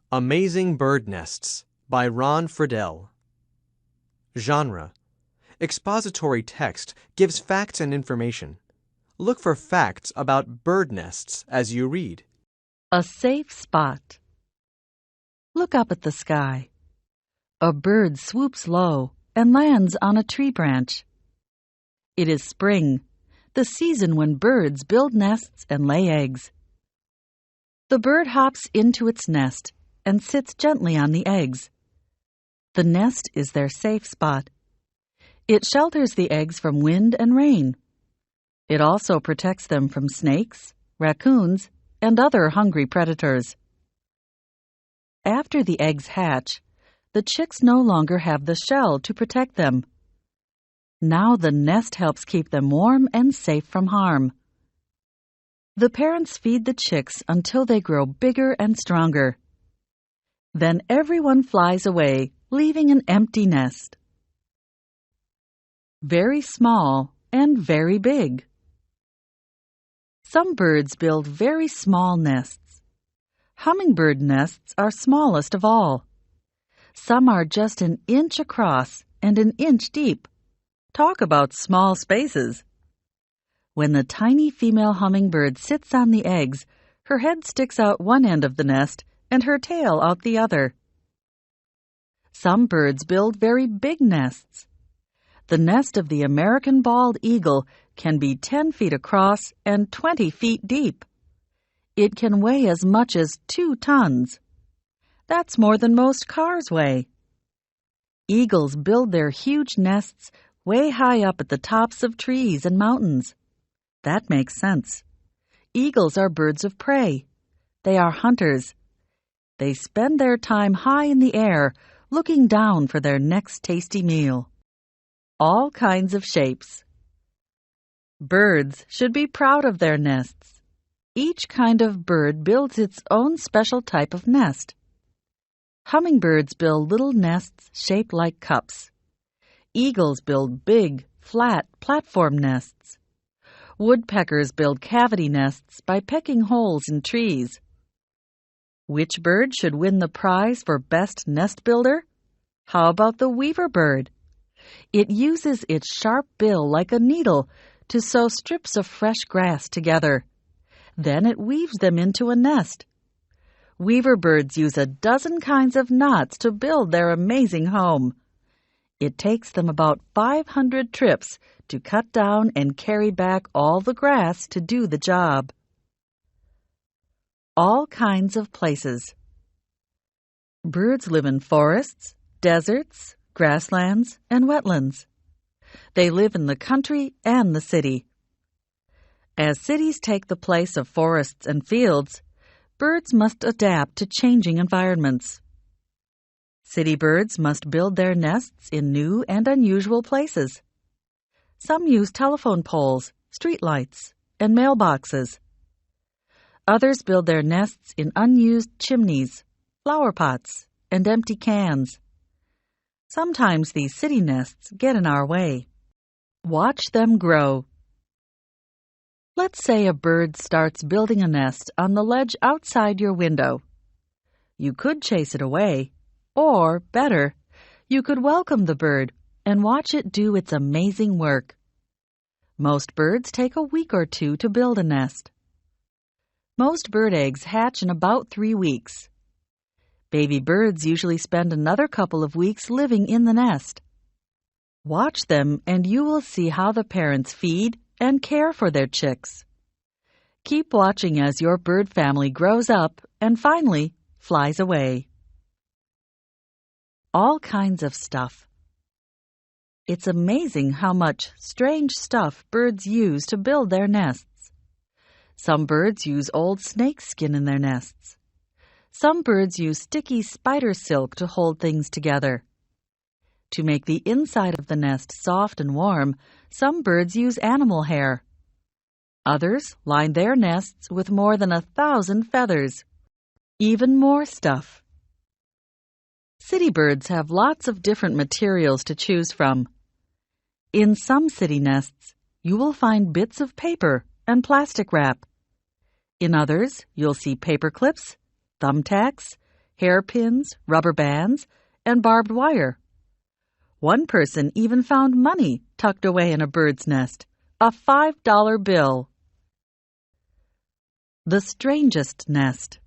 Amazing Bird Nests by Ron Fridell. Genre: expository text gives facts and information. Look for facts about bird nests as you read. A safe spot. Look up at the sky. A bird swoops low and lands on a tree branch. It is spring, the season when birds build nests and lay eggs. The bird hops into its nest and sits gently on the eggs. The nest is their safe spot. It shelters the eggs from wind and rain. It also protects them from snakes, raccoons, and other hungry predators. After the eggs hatch, the chicks no longer have the shell to protect them. Now the nest helps keep them warm and safe from harm. The parents feed the chicks until they grow bigger and stronger. Then everyone flies away, leaving an empty nest. Very small and very big. Some birds build very small nests. Hummingbird nests are smallest of all. Some are just an inch across and an inch deep. Talk about small spaces. When the tiny female hummingbird sits on the eggs, her head sticks out one end of the nest and her tail out the other. Some birds build very big nests. The nest of the American bald eagle can be 10 feet across and 20 feet deep. It can weigh as much as 2 tons. That's more than most cars weigh. Eagles build their huge nests way high up at the tops of trees and mountains. That makes sense. Eagles are birds of prey. They are hunters. They spend their time high in the air, looking down for their next tasty meal. All kinds of shapes. Birds should be proud of their nests. Each kind of bird builds its own special type of nest. Hummingbirds build little nests shaped like cups. Eagles build big, flat platform nests. Woodpeckers build cavity nests by pecking holes in trees. Which bird should win the prize for best nest builder? How about the weaver bird? It uses its sharp bill like a needle to sew strips of fresh grass together. Then it weaves them into a nest. Weaver birds use a dozen kinds of knots to build their amazing home. It takes them about 500 trips to cut down and carry back all the grass to do the job. All kinds of places. Birds live in forests, deserts, grasslands, and wetlands. They live in the country and the city. As cities take the place of forests and fields, birds must adapt to changing environments. City birds must build their nests in new and unusual places. Some use telephone poles, streetlights, and mailboxes. Others build their nests in unused chimneys, flower pots, and empty cans. Sometimes these city nests get in our way. Watch them grow. Let's say a bird starts building a nest on the ledge outside your window. You could chase it away, or, better, you could welcome the bird and watch it do its amazing work. Most birds take a week or 2 to build a nest. Most bird eggs hatch in about 3 weeks. Baby birds usually spend another couple of weeks living in the nest. Watch them and you will see how the parents feed and care for their chicks. Keep watching as your bird family grows up and finally flies away. All kinds of stuff. It's amazing how much strange stuff birds use to build their nests. Some birds use old snake skin in their nests. Some birds use sticky spider silk to hold things together. To make the inside of the nest soft and warm, some birds use animal hair. Others line their nests with more than 1,000 feathers. Even more stuff. City birds have lots of different materials to choose from. In some city nests, you will find bits of paper and plastic wrap. In others, you'll see paper clips, thumbtacks, hairpins, rubber bands, and barbed wire. One person even found money tucked away in a bird's nest, a $5 bill. The strangest nest.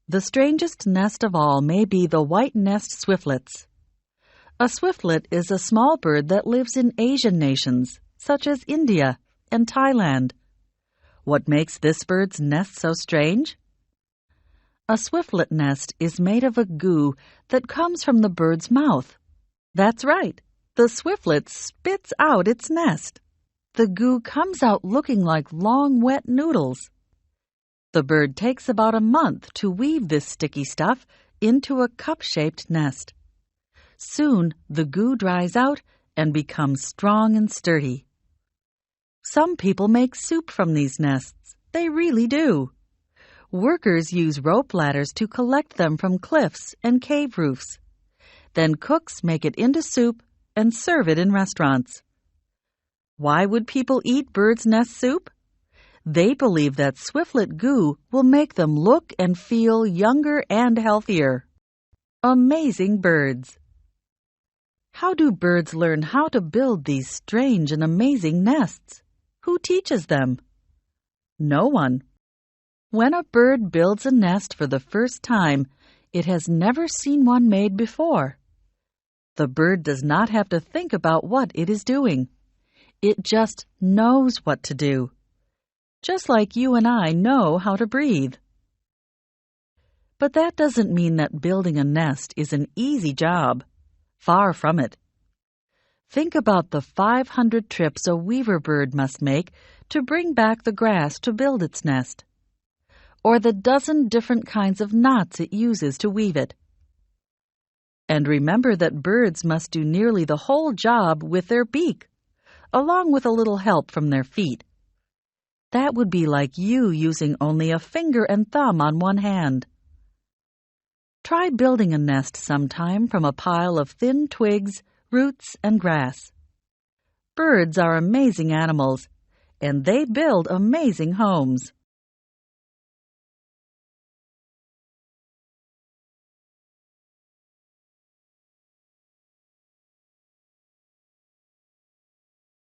The strangest nest of all may be the white-nest swiftlets. A swiftlet is a small bird that lives in Asian nations, such as India and Thailand. What makes this bird's nest so strange? A swiftlet nest is made of a goo that comes from the bird's mouth. That's right, the swiftlet spits out its nest. The goo comes out looking like long, wet noodles. The bird takes about a month to weave this sticky stuff into a cup-shaped nest. Soon, the goo dries out and becomes strong and sturdy. Some people make soup from these nests. They really do. Workers use rope ladders to collect them from cliffs and cave roofs. Then cooks make it into soup and serve it in restaurants. Why would people eat bird's nest soup? They believe that swiftlet goo will make them look and feel younger and healthier. Amazing birds. How do birds learn how to build these strange and amazing nests? Who teaches them? No one. When a bird builds a nest for the first time, it has never seen one made before. The bird does not have to think about what it is doing. It just knows what to do. Just like you and I know how to breathe. But that doesn't mean that building a nest is an easy job. Far from it. Think about the 500 trips a weaver bird must make to bring back the grass to build its nest, or the dozen different kinds of knots it uses to weave it. And remember that birds must do nearly the whole job with their beak, along with a little help from their feet. That would be like you using only a finger and thumb on one hand. Try building a nest sometime from a pile of thin twigs, roots, and grass. Birds are amazing animals, and they build amazing homes.